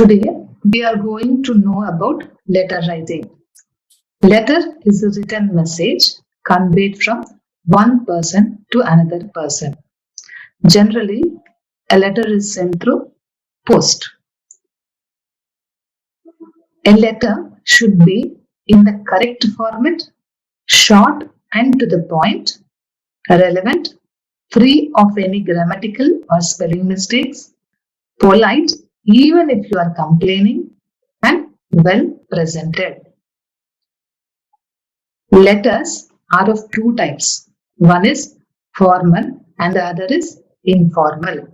Today, we are going to know about letter writing. Letter is a written message conveyed from one person to another person. Generally, a letter is sent through post. A letter should be in the correct format, short and to the point, relevant, free of any grammatical or spelling mistakes, polite even if you are complaining, and well presented. Letters are of two types. One is formal and the other is informal.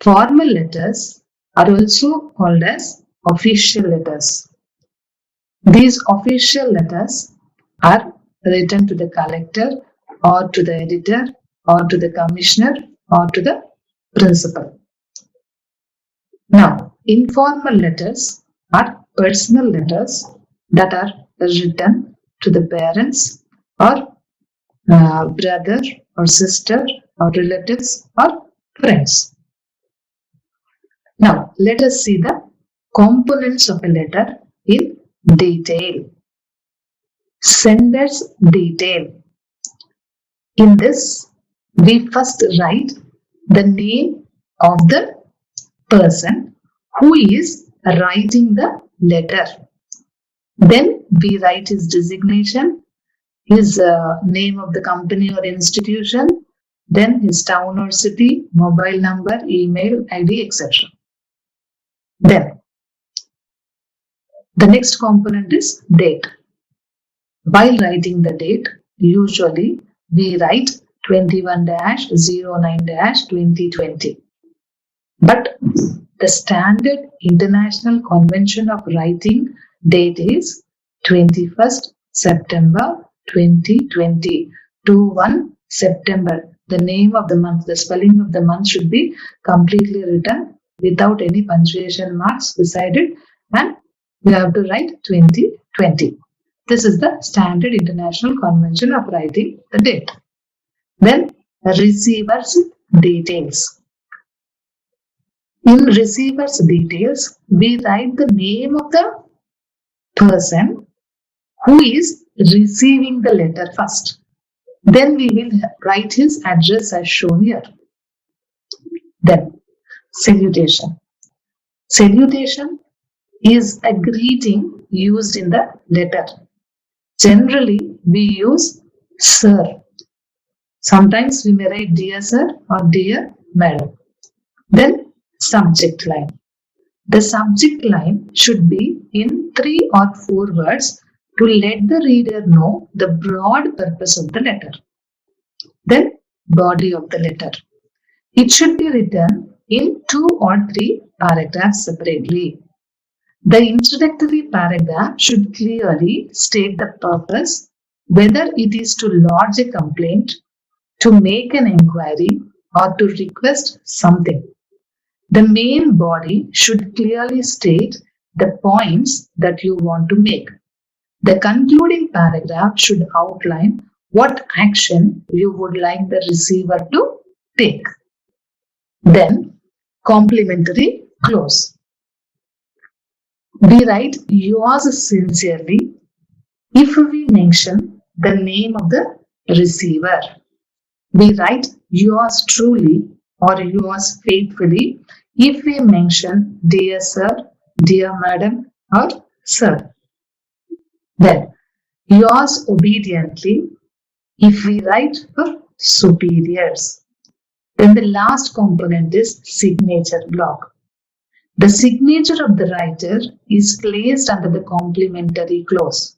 Formal letters are also called as official letters. These official letters are written to the collector or to the editor or to the commissioner or to the principal. Now, informal letters are personal letters that are written to the parents or brother or sister or relatives or friends. Now, let us see the components of a letter in detail. Sender's detail. In this, we first write the name of the person who is writing the letter. Then we write his designation, his name of the company or institution, then his town or city, mobile number, email, ID, etc. Then the next component is date. While writing the date, usually we write 21-09-2020. But the standard international convention of writing date is 21st September 2020. 21 September. The name of the month, the spelling of the month should be completely written without any punctuation marks beside it, and we have to write 2020. This is the standard international convention of writing the date. Then receiver's details. In receiver's details, we write the name of the person who is receiving the letter first. Then we will write his address as shown here. Then salutation. Salutation is a greeting used in the letter. Generally, we use sir. Sometimes we may write dear sir or dear madam. Then subject line. The subject line should be in 3 or 4 words to let the reader know the broad purpose of the letter. Then body of the letter. It should be written in 2 or 3 paragraphs separately. The introductory paragraph should clearly state the purpose, whether it is to lodge a complaint, to make an inquiry, or to request something. The main body should clearly state the points that you want to make. The concluding paragraph should outline what action you would like the receiver to take. Then, complimentary clause. We write yours sincerely if we mention the name of the receiver. We write yours truly or yours faithfully if we mention dear sir, dear madam or sir. Then yours obediently if we write for superiors. Then the last component is signature block. The signature of the writer is placed under the complimentary clause.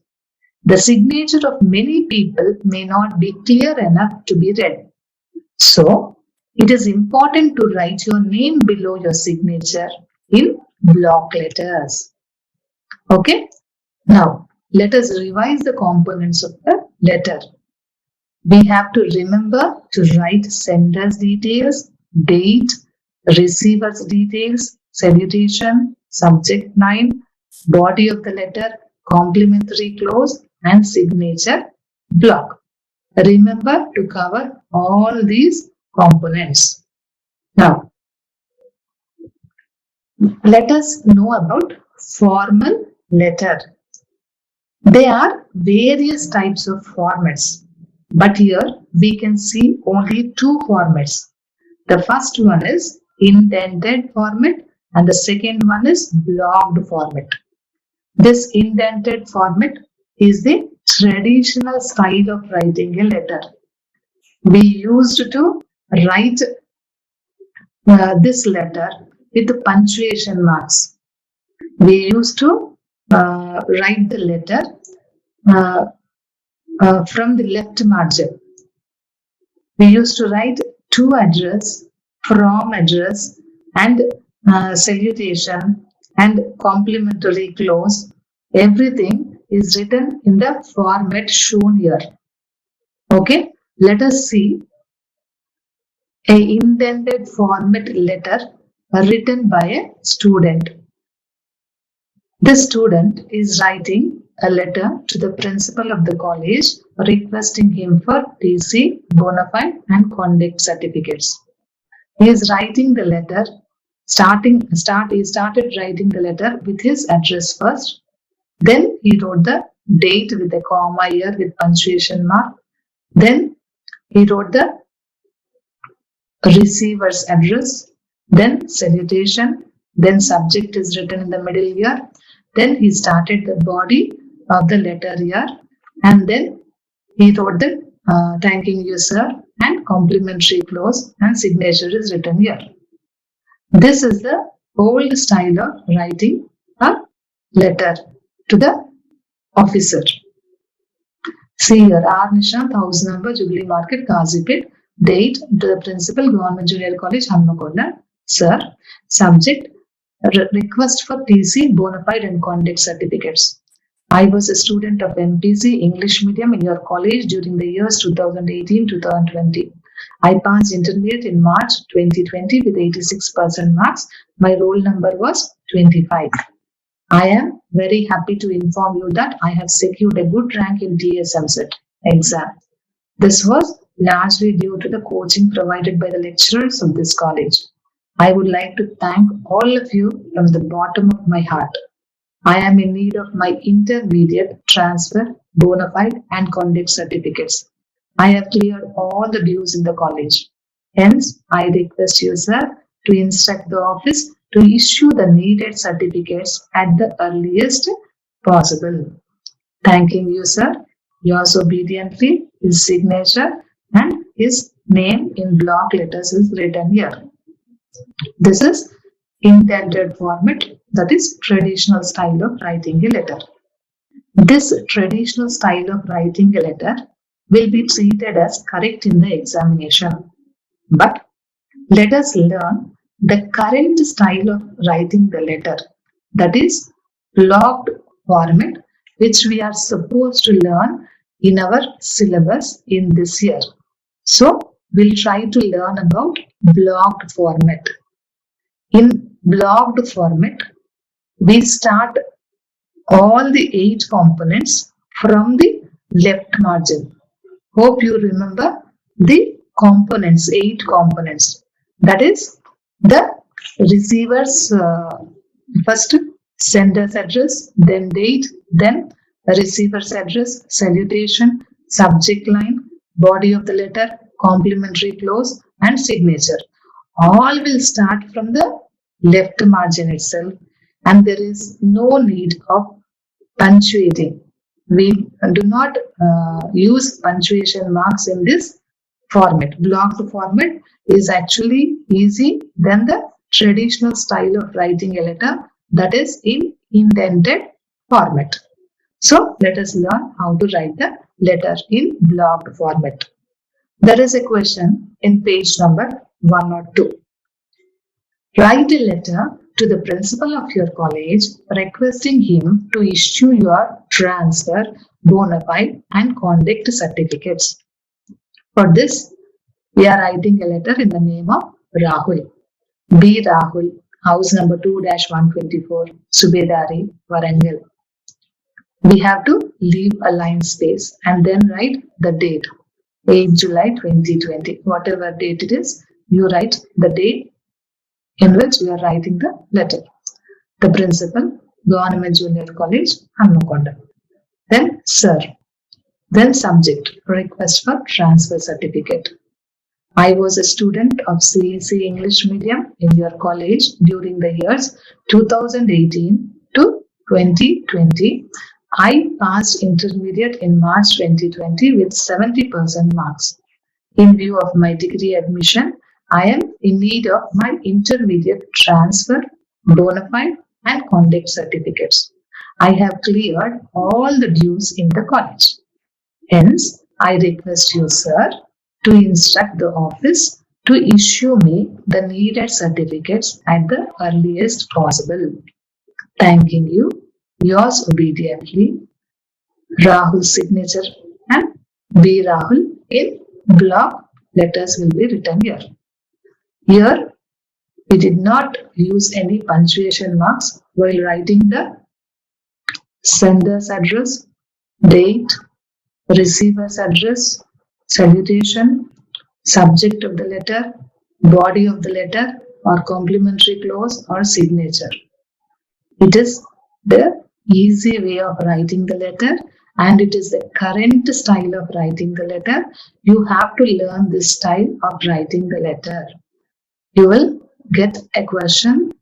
The signature of many people may not be clear enough to be read. So, it is important to write your name below your signature in block letters. Okay? Now, let us revise the components of the letter. We have to remember to write sender's details, date, receiver's details, salutation, subject line, body of the letter, complimentary clause, and signature block. Remember to cover all these components. Now, Let us know about formal letter. There are various types of formats, but here we can see only two formats. The first one is indented format and the second one is blocked format. This indented format is the traditional style of writing a letter. We used to write this letter with punctuation marks. We used to write the letter uh, from the left margin. We used to write to address, from address, and salutation and complimentary clause. Everything is written in the format shown here. Okay, let us see a indented format letter written by a student. The student is writing a letter to the principal of the college requesting him for TC, bona fide and conduct certificates. He is writing the letter, he started writing the letter with his address first. Then he wrote the date with a comma here with punctuation mark. Then he wrote the receiver's address, then salutation, then subject is written in the middle here. Then he started the body of the letter here, and then he wrote the thanking you sir and complimentary clause and signature is written here. This is the old style of writing a letter to the officer. See here, R. Nishant, house number, Jubilee Market, Kazipet. Date to the principal, Government Junior College, Hanmakonda. Sir, subject, request for TC, bona fide and conduct certificates. I was a student of MPC English medium in your college during the years 2018-2020. I passed intermediate in March 2020 with 86% marks. My roll number was 25. I am very happy to inform you that I have secured a good rank in TSMSET exam. This was largely due to the coaching provided by the lecturers of this college. I would like to thank all of you from the bottom of my heart. I am in need of my intermediate, transfer, bona fide and conduct certificates. I have cleared all the dues in the college. Hence, I request you, sir, to instruct the office to issue the needed certificates at the earliest possible. Thanking you, sir. Yours obediently, his signature and his name in block letters is written here. This is indented format, that is traditional style of writing a letter. This traditional style of writing a letter will be treated as correct in the examination. But let us learn the current style of writing the letter, that is blocked format, which we are supposed to learn in our syllabus in this year. So we'll try to learn about blocked format. In blocked format, we start all the 8 components from the left margin. Hope you remember the components, 8 components. That is the receiver's first sender's address, then date, then receiver's address, salutation, subject line, body of the letter, complimentary clause and signature. All will start from the left margin itself, and there is no need of punctuating. We do not use punctuation marks in this format. Blocked format is actually easy than the traditional style of writing a letter, that is in indented format. So let us learn how to write the letter in blocked format. There is a question in page number 102. Write a letter to the principal of your college requesting him to issue your transfer, bona fide and conduct certificates. For this, we are writing a letter in the name of Rahul. B. Rahul, house number 2-124, Subedari, Warangal. We have to leave a line space and then write the date, 8 July 2020. Whatever date it is, you write the date in which we are writing the letter. The principal, Government Junior College, Hanmakonda. Then sir. Then subject, request for transfer certificate. I was a student of CEC English medium in your college during the years 2018 to 2020. I passed intermediate in March 2020 with 70% marks. In view of my degree admission, I am in need of my intermediate transfer, bona fide, and conduct certificates. I have cleared all the dues in the college. Hence, I request you, sir, to instruct the office to issue me the needed certificates at the earliest possible. Thanking you, yours obediently, Rahul's signature and B. Rahul in block letters will be written here. Here, we did not use any punctuation marks while writing the sender's address, date, receiver's address, salutation, subject of the letter, body of the letter, or complementary clause or signature. It is the easy way of writing the letter and it is the current style of writing the letter. You have to learn this style of writing the letter. You will get a question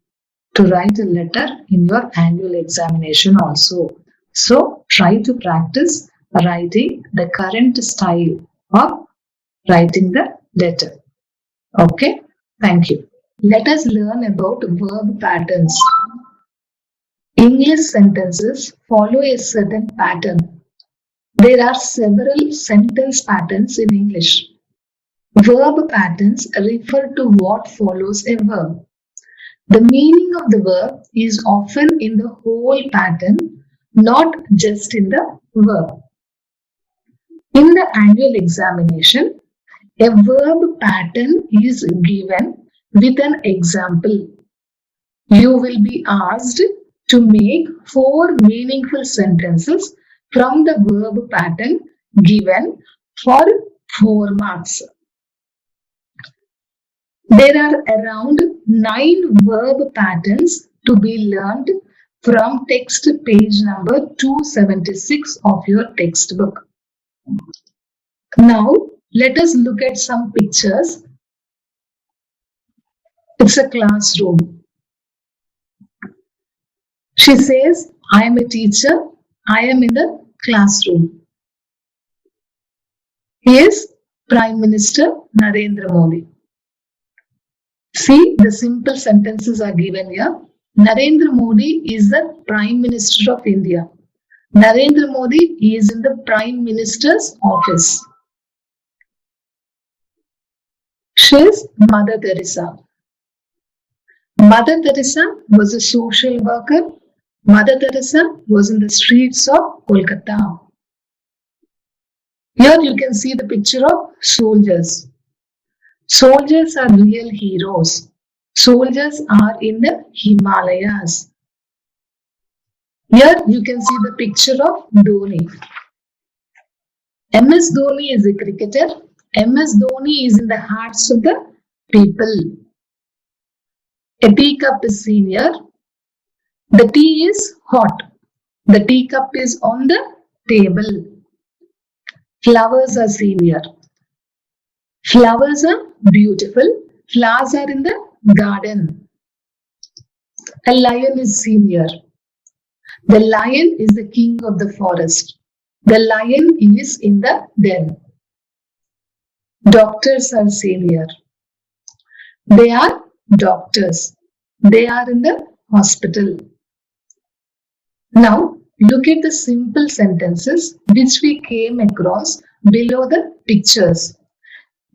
to write a letter in your annual examination also. So try to practice writing the current style of writing the letter. Okay, thank you. Let us learn about verb patterns. English sentences follow a certain pattern. There are several sentence patterns in English. Verb patterns refer to what follows a verb. The meaning of the verb is often in the whole pattern, not just in the verb. In the annual examination, a verb pattern is given with an example. You will be asked to make 4 meaningful sentences from the verb pattern given for 4 marks. There are around 9 verb patterns to be learned from text page number 276 of your textbook. Now, let us look at some pictures. It's a classroom. She says, I am a teacher. I am in the classroom. He is Prime Minister Narendra Modi. See, the simple sentences are given here. Narendra Modi is the Prime Minister of India. Narendra Modi is in the Prime Minister's office. She is Mother Teresa. Mother Teresa was a social worker. Mother Teresa was in the streets of Kolkata. Here you can see the picture of soldiers. Soldiers are real heroes. Soldiers are in the Himalayas. Here you can see the picture of Dhoni. MS Dhoni is a cricketer. MS Dhoni is in the hearts of the people. A teacup is seen here. The tea is hot. The teacup is on the table. Flowers are seen here. Flowers are beautiful. Flowers are in the garden. A lion is seen here. The lion is the king of the forest. The lion is in the den. Doctors are seen here. They are doctors. They are in the hospital. Now, look at the simple sentences which we came across below the pictures.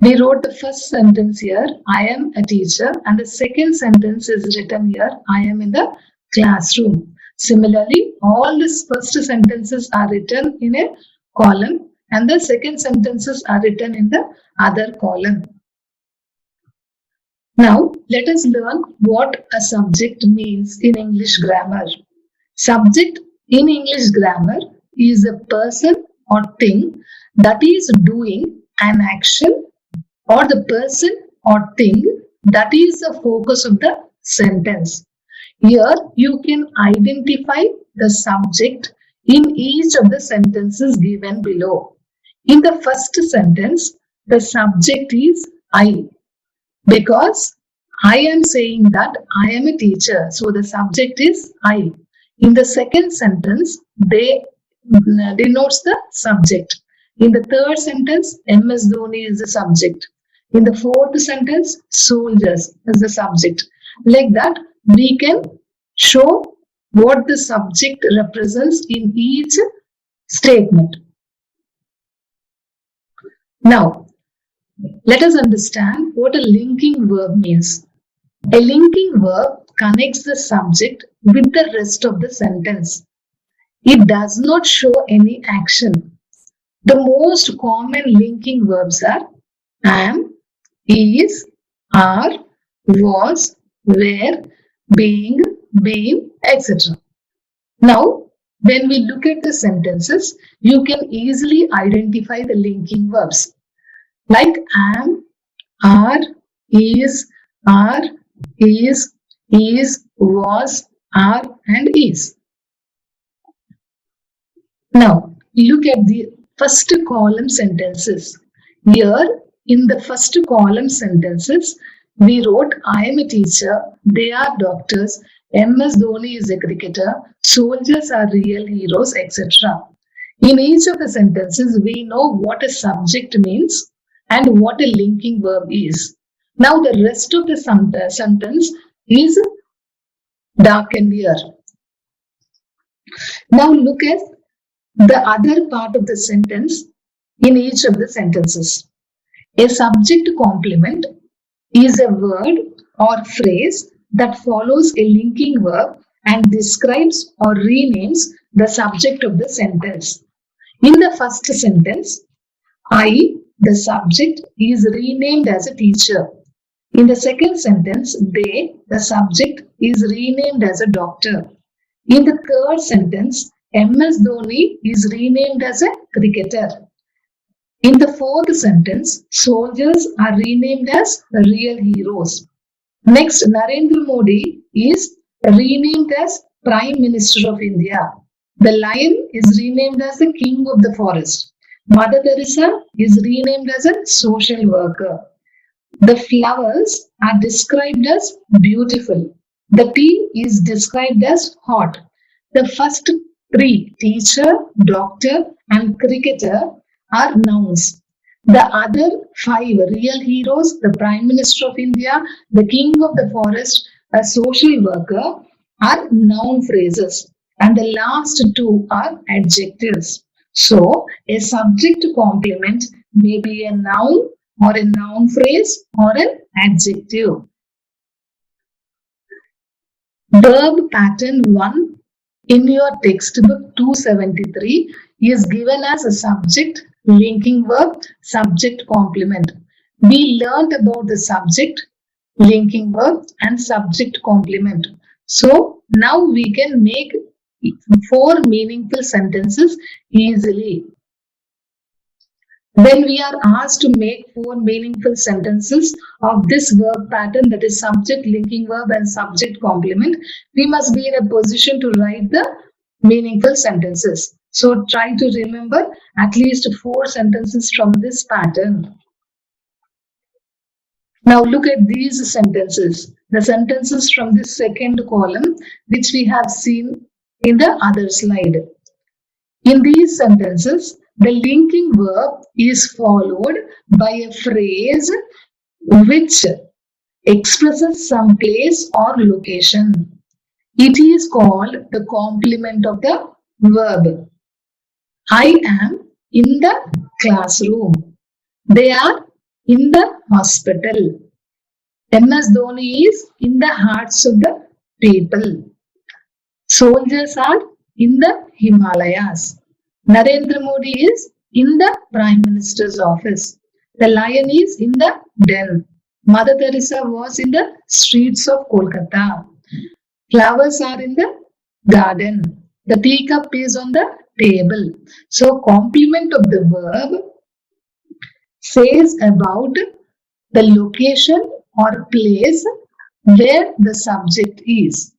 We wrote the first sentence here, I am a teacher, and the second sentence is written here, I am in the classroom. Similarly, all these first sentences are written in a column and the second sentences are written in the other column. Now, let us learn what a subject means in English grammar. Subject in English grammar is a person or thing that is doing an action or the person or thing that is the focus of the sentence. Here you can identify the subject in each of the sentences given below. In the first sentence, the subject is I, because I am saying that I am a teacher. So the subject is I. In the second sentence, they denotes the subject. In the third sentence, MS Dhoni is the subject. In the fourth sentence, soldiers is the subject. Like that, we can show what the subject represents in each statement. Now, let us understand what a linking verb means. A linking verb connects the subject with the rest of the sentence. It does not show any action. The most common linking verbs are am, is, are, was, were, being, been, etc. Now, when we look at the sentences, you can easily identify the linking verbs like am, are, is, was, are, and is. Now, look at the first column sentences. Here, in the first column sentences, we wrote, I am a teacher, they are doctors, MS Dhoni is a cricketer, soldiers are real heroes, etc. In each of the sentences, we know what a subject means and what a linking verb is. Now, the rest of the sentence is darkened here. Now, look at the other part of the sentence in each of the sentences. A subject complement is a word or phrase that follows a linking verb and describes or renames the subject of the sentence. In the first sentence, I, the subject, is renamed as a teacher. In the second sentence, they, the subject, is renamed as a doctor. In the third sentence, MS Dhoni is renamed as a cricketer. In the fourth sentence, soldiers are renamed as real heroes. Next, Narendra Modi is renamed as Prime Minister of India. The lion is renamed as the king of the forest. Mother Teresa is renamed as a social worker. The flowers are described as beautiful. The tea is described as hot. The first three, teacher, doctor, and cricketer, are nouns. The other five, real heroes, the Prime Minister of India, the King of the Forest, a social worker, are noun phrases. And the last two are adjectives. So, a subject complement may be a noun or a noun phrase or an adjective. Verb pattern 1 in your textbook 273 is given as a subject, linking verb, subject complement. We learned about the subject, linking verb, and subject complement. So now we can make 4 meaningful sentences easily. When we are asked to make 4 meaningful sentences of this verb pattern, that is subject, linking verb, and subject complement, we must be in a position to write the meaningful sentences. So try to remember at least 4 sentences from this pattern. Now look at these sentences, the sentences from the second column, which we have seen in the other slide. In these sentences, the linking verb is followed by a phrase which expresses some place or location. It is called the complement of the verb. I am in the classroom. They are in the hospital. MS Dhoni is in the hearts of the people. Soldiers are in the Himalayas. Narendra Modi is in the Prime Minister's office. The lion is in the den. Mother Teresa was in the streets of Kolkata. Flowers are in the garden. The teacup is on the table. So, complement of the verb says about the location or place where the subject is.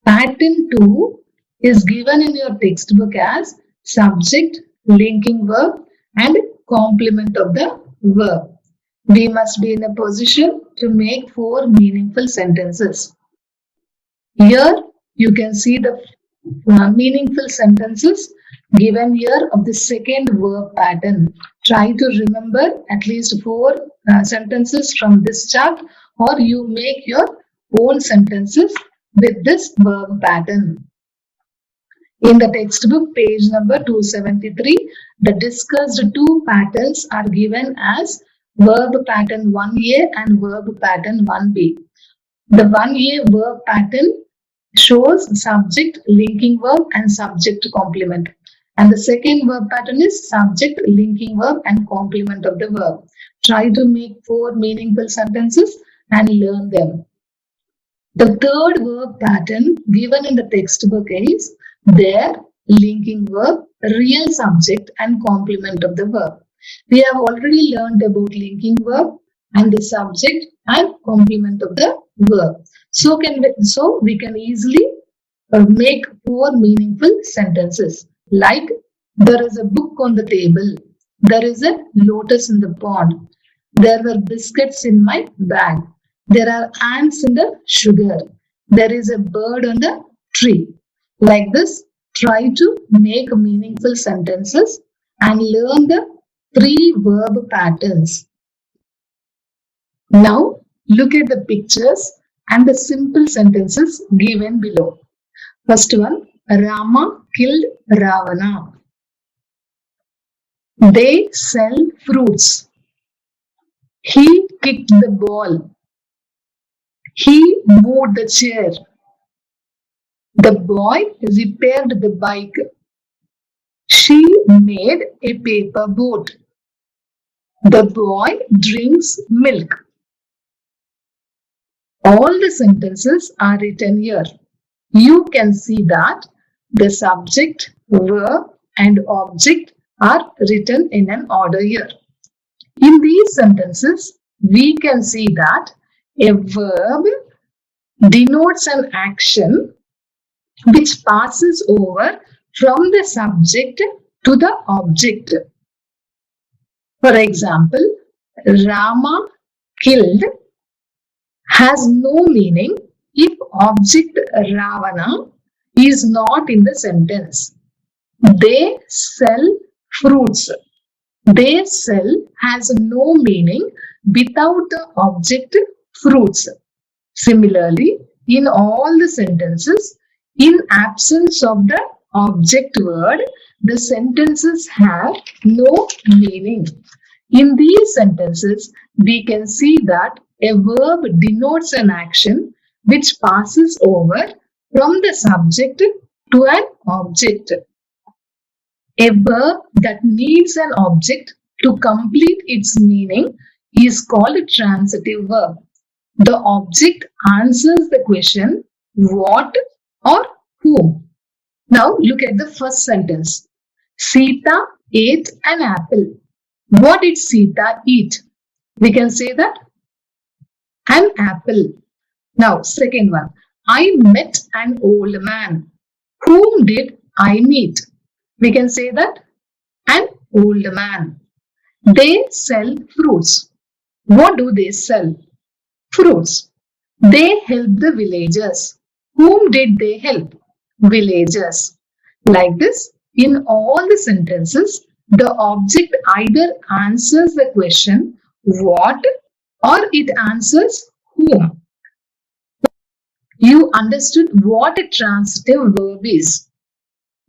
Pattern 2 is given in your textbook as subject, linking verb and complement of the verb. We must be in a position to make 4 meaningful sentences. Here you can see the meaningful sentences given here of the second verb pattern. Try to remember at least 4 sentences from this chart, or you make your own sentences with this verb pattern. In the textbook, page number 273, the discussed 2 patterns are given as verb pattern 1A and verb pattern 1B. The 1A verb pattern shows subject, linking verb and subject complement. And the second verb pattern is subject, linking verb and complement of the verb. Try to make 4 meaningful sentences and learn them. The third verb pattern given in the textbook is their, linking verb, real subject and complement of the verb. We have already learned about linking verb and the subject and complement of the verb. So we can easily make 4 meaningful sentences like there is a book on the table, there is a lotus in the pond, there were biscuits in my bag, there are ants in the sugar, there is a bird on the tree. Like this, try to make meaningful sentences and learn the 3 verb patterns. Now look at the pictures and the simple sentences given below. First one, Rama killed Ravana. They sell fruits. He kicked the ball. He moved the chair. The boy repaired the bike. She made a paper boat. The boy drinks milk. All the sentences are written here. You can see that the subject, verb and object are written in an order here. In these sentences, we can see that a verb denotes an action which passes over from the subject to the object. For example, Rama killed has no meaning if object Ravana is not in the sentence. They sell fruits. They sell has no meaning without the object fruits. Similarly, in all the sentences, in absence of the object word, the sentences have no meaning. In these sentences, we can see that a verb denotes an action which passes over from the subject to an object. A verb that needs an object to complete its meaning is called a transitive verb. The object answers the question what or whom. Now look at the first sentence. Sita ate an apple. What did Sita eat? We can say that an apple. Now second one. I met an old man. Whom did I meet? We can say that an old man. They sell fruits. What do they sell? Fruits. They help the villagers. Whom did they help? Villagers. Like this, in all the sentences, the object either answers the question what or it answers whom. You understood what a transitive verb is.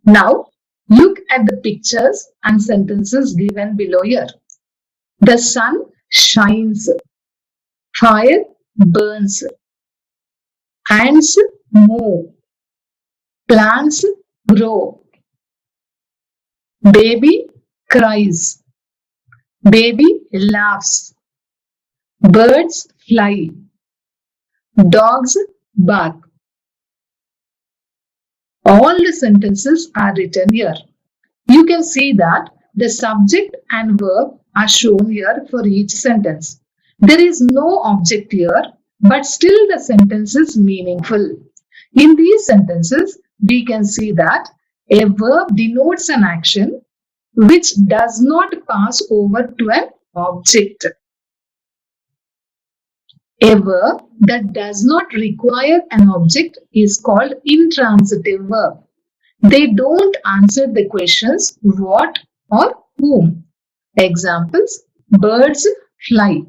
Now, look at the pictures and sentences given below here. The sun shines. Fire burns. Ants move. Plants grow. Baby cries. Baby laughs. Birds fly. Dogs bark. All the sentences are written here. You can see that the subject and verb are shown here for each sentence. There is no object here, but still the sentence is meaningful. In these sentences, we can see that a verb denotes an action which does not pass over to an object. A verb that does not require an object is called intransitive verb. They don't answer the questions what or whom. Examples: birds fly,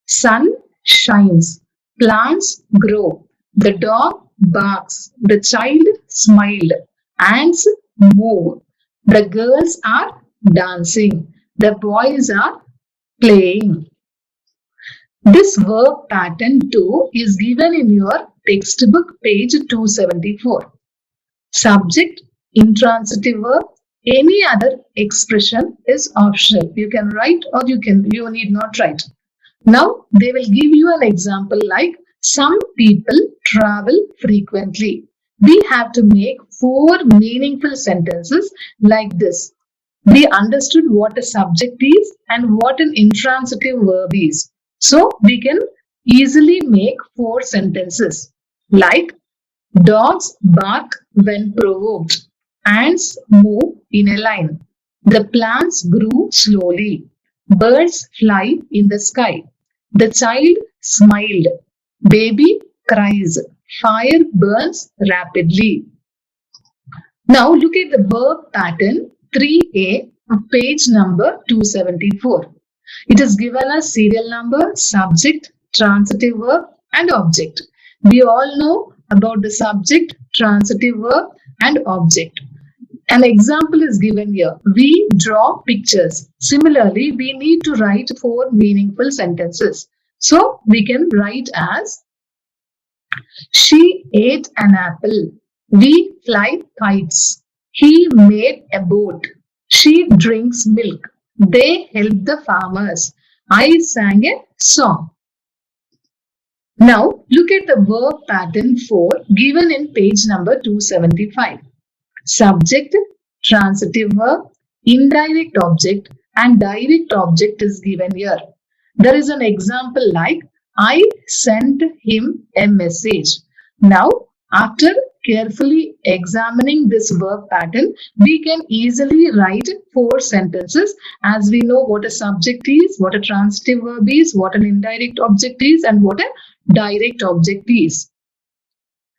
sun shines, plants grow, the dog barks, the child smiled, ants move, the girls are dancing, the boys are playing. This verb pattern 2 is given in your textbook page 274. Subject, intransitive verb, any other expression is optional. You can write or you need not write. Now they will give you an example like some people travel frequently. We have to make 4 meaningful sentences like this. We understood what a subject is and what an intransitive verb is. So we can easily make 4 sentences like dogs bark when provoked. Ants move in a line. The plants grew slowly. Birds fly in the sky. The child smiled. Baby cries. Fire burns rapidly. Now look at the verb pattern 3A of page number 274. It is given as serial number, subject, transitive verb and object. We all know about the subject, transitive verb and object. An example is given here. We draw pictures. Similarly, we need to write 4 meaningful sentences. So, we can write as she ate an apple. We fly kites. He made a boat. She drinks milk. They help the farmers. I sang a song. Now, look at the verb pattern 4 given in page number 275. Subject, transitive verb, indirect object and direct object is given here. There is an example like I sent him a message. Now, after carefully examining this verb pattern, we can easily write 4 sentences as we know what a subject is, what a transitive verb is, what an indirect object is and what a direct object is.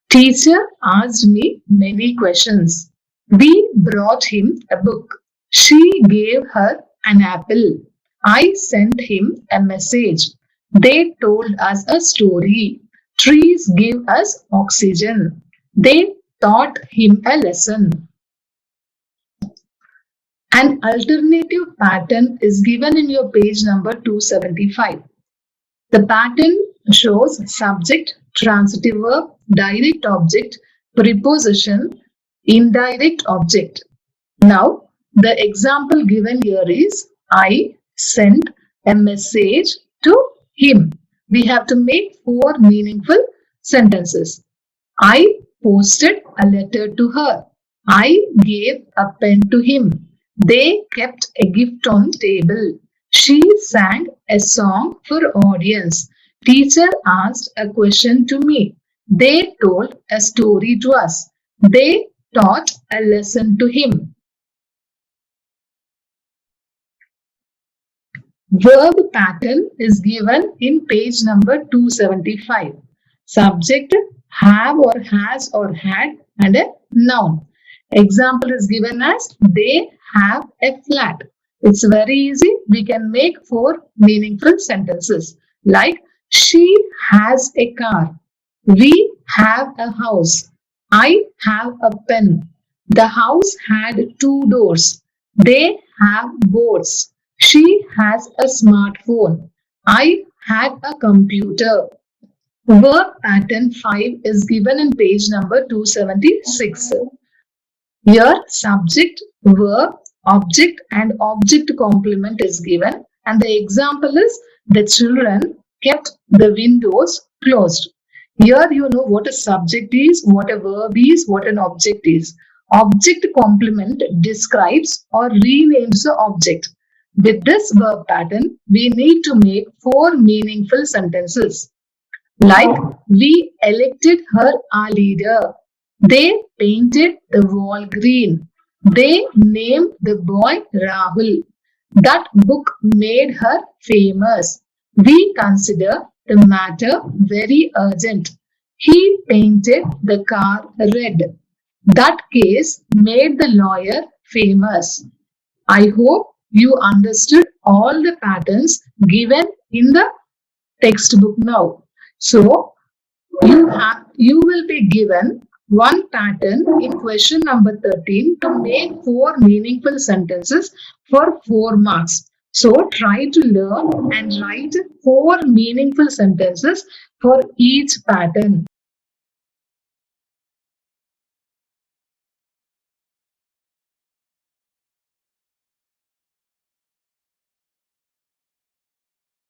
Teacher asked me many questions. We brought him a book. She gave her an apple. I sent him a message. They told us a story. Trees give us oxygen. They taught him a lesson. An alternative pattern is given in your page number 275. The pattern shows subject, transitive verb, direct object, preposition, indirect object. Now, the example given here is I sent a message to him. We have to make 4 meaningful sentences. I posted a letter to her. I gave a pen to him. They kept a gift on table. She sang a song for audience. Teacher asked a question to me. They told a story to us. They taught a lesson to him. Verb pattern is given in page number 275. Subject, have or has or had and a noun. Example is given as they have a flat. It's very easy. We can make 4 meaningful sentences like she has a car. We have a house. I have a pen. The house had 2 doors. They have boats. She has a smartphone. I had a computer. Verb pattern 5 is given in page number 276. Here subject, verb, object and object complement is given and the example is the children kept the windows closed. Here you know what a subject is, what a verb is, what an object is. Object complement describes or renames the object. With this verb pattern, we need to make 4 meaningful sentences. Like, we elected her our leader. They painted the wall green. They named the boy Rahul. That book made her famous. We consider the matter very urgent. He painted the car red. That case made the lawyer famous. I hope you understood all the patterns given in the textbook now. So you will be given one pattern in question number 13 to make 4 meaningful sentences for 4 marks. So try to learn and write 4 meaningful sentences for each pattern.